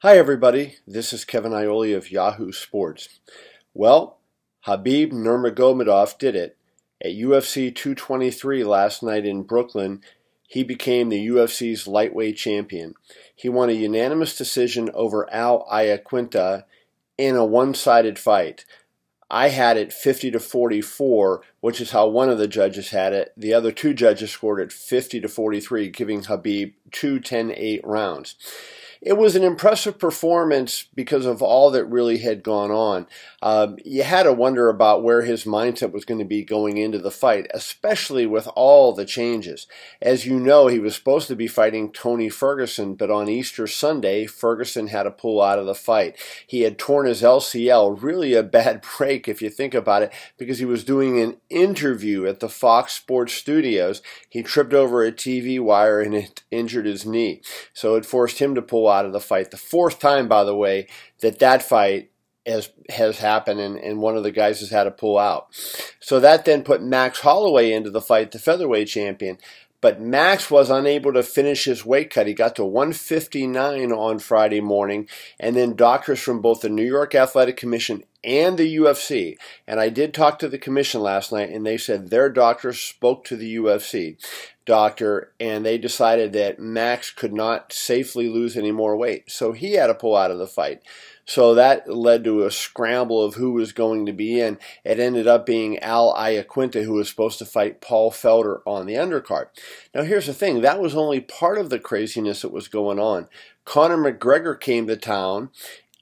Hi everybody, this is Kevin Iole of Yahoo Sports. Well, Khabib Nurmagomedov did it. At UFC 223 last night in Brooklyn, he became the UFC's lightweight champion. He won a unanimous decision over Iaquinta in a one-sided fight. I had it 50-44, which is how one of the judges had it. The other two judges scored it 50-43, giving Khabib two 10-8 rounds. It was an impressive performance because of all that really had gone on. You had to wonder about where his mindset was going to be going into the fight, especially with all the changes. As you know, he was supposed to be fighting Tony Ferguson, but on Easter Sunday, Ferguson had to pull out of the fight. He had torn his LCL, really a bad break if you think about it, because he was doing an interview at the Fox Sports studios. He tripped over a TV wire and it injured his knee. So it forced him to pull out of the fight. The fourth time, by the way, that fight has happened and one of the guys has had to pull out. So that then put Max Holloway into the fight, the featherweight champion. But Max was unable to finish his weight cut. He got to 159 on Friday morning, and then doctors from both the New York Athletic Commission and the UFC, and I did talk to the commission last night, and they said their doctors spoke to the UFC doctor, and they decided that Max could not safely lose any more weight, so he had to pull out of the fight. So that led to a scramble of who was going to be in. It ended up being Iaquinta, who was supposed to fight Paul Felder on the undercard. Now here's the thing, that was only part of the craziness that was going on. Conor McGregor came to town,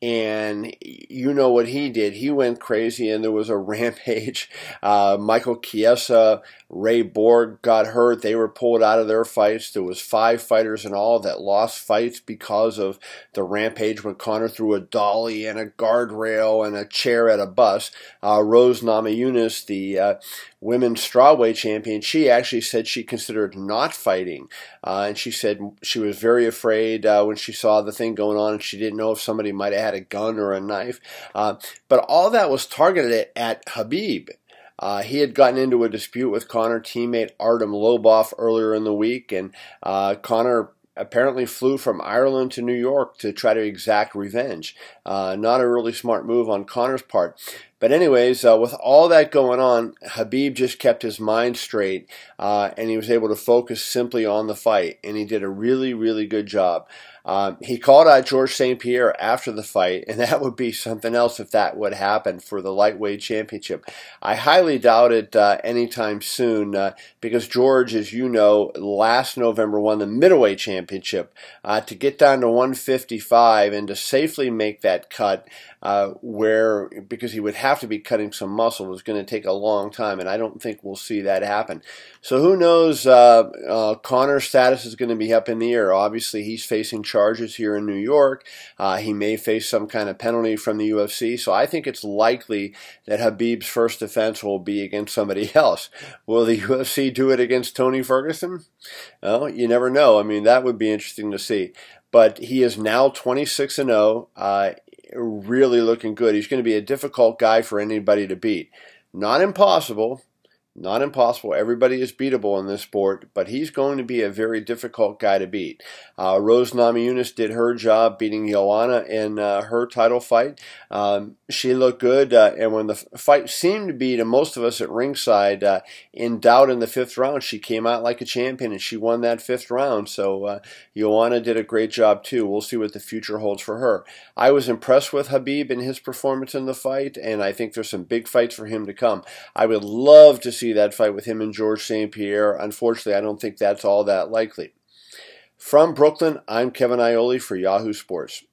and you know what he did. He went crazy, and there was a rampage. Michael Chiesa, Ray Borg got hurt. They were pulled out of their fights. There was 5 fighters in all that lost fights because of the rampage when Conor threw a dolly and a guardrail and a chair at a bus. Rose Namajunas, the women's strawweight champion, she actually said she considered not fighting. And she said she was very afraid when she saw the thing going on, and she didn't know if somebody might have had a gun or a knife. But all that was targeted at Khabib. He had gotten into a dispute with Conor teammate Artem Lobov earlier in the week, and Conor apparently flew from Ireland to New York to try to exact revenge. Not a really smart move on Conor's part. But anyways, with all that going on, Khabib just kept his mind straight, and he was able to focus simply on the fight, and he did a really, really good job. He called out Georges St-Pierre after the fight, and that would be something else if that would happen for the lightweight championship. I highly doubt it anytime soon because George, as you know, last November won the middleweight championship. To get down to 155 and to safely make that cut because he would have to be cutting some muscle, was going to take a long time, and I don't think we'll see that happen. So who knows? Conor's status is going to be up in the air. Obviously, he's facing charges here in New York. He may face some kind of penalty from the UFC, so I think it's likely that Khabib's first defense will be against somebody else. Will the UFC do it against Tony Ferguson? Well, you never know. I mean, that would be interesting to see. But he is now 26-0, really looking good. He's going to be a difficult guy for anybody to beat. Not impossible. Not impossible. Everybody is beatable in this sport, but he's going to be a very difficult guy to beat. Rose Namajunas did her job beating Joanna in her title fight. She looked good, and when the fight seemed to be, to most of us at ringside, in doubt in the 5th round, she came out like a champion, and she won that 5th round. So Joanna did a great job, too. We'll see what the future holds for her. I was impressed with Khabib and his performance in the fight, and I think there's some big fights for him to come. I would love to see that fight with him and Georges St-Pierre. Unfortunately, I don't think that's all that likely. From Brooklyn, I'm Kevin Iole for Yahoo Sports.